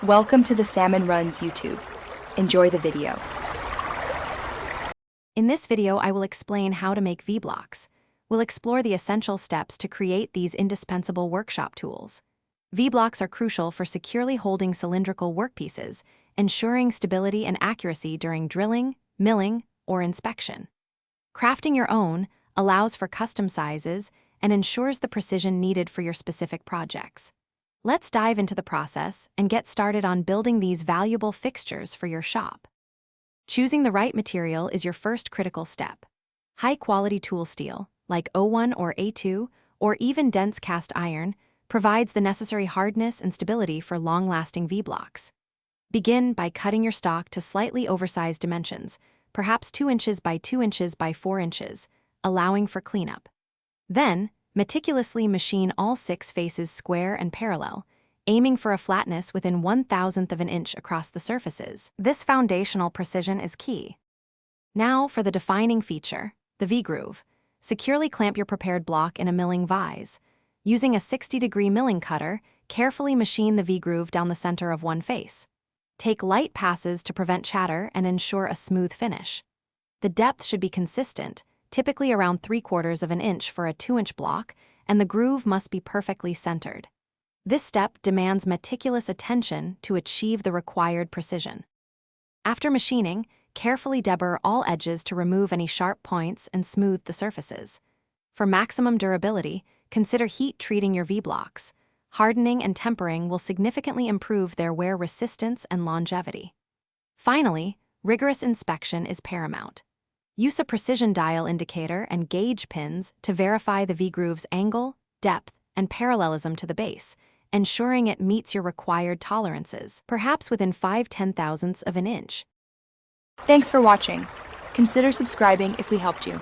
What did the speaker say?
Welcome to the Salmon Runs YouTube. Enjoy the video. In this video, I will explain how to make V-blocks. We'll explore the essential steps to create these indispensable workshop tools. V-blocks are crucial for securely holding cylindrical workpieces, ensuring stability and accuracy during drilling, milling, or inspection. Crafting your own allows for custom sizes and ensures the precision needed for your specific projects. Let's dive into the process and get started on building these valuable fixtures for your shop. Choosing the right material is your first critical step. High-quality tool steel, like O1 or A2, or even dense cast iron, provides the necessary hardness and stability for long-lasting V-blocks. Begin by cutting your stock to slightly oversized dimensions, perhaps 2 inches by 2 inches by 4 inches, allowing for cleanup. Then, meticulously machine all 6 faces square and parallel, aiming for a flatness within 1/1000th of an inch across the surfaces. This foundational precision is key. Now for the defining feature, the V-groove. Securely clamp your prepared block in a milling vise. Using a 60-degree milling cutter, carefully machine the V-groove down the center of one face. Take light passes to prevent chatter and ensure a smooth finish. The depth should be consistent, typically around 3/4 of an inch for a 2-inch block, and the groove must be perfectly centered. This step demands meticulous attention to achieve the required precision. After machining, carefully deburr all edges to remove any sharp points and smooth the surfaces. For maximum durability, consider heat treating your V-blocks. Hardening and tempering will significantly improve their wear resistance and longevity. Finally, rigorous inspection is paramount. Use a precision dial indicator and gauge pins to verify the V-groove's angle, depth, and parallelism to the base, ensuring it meets your required tolerances, perhaps within 5/10,000ths of an inch. Thanks for watching. Consider subscribing if we helped you.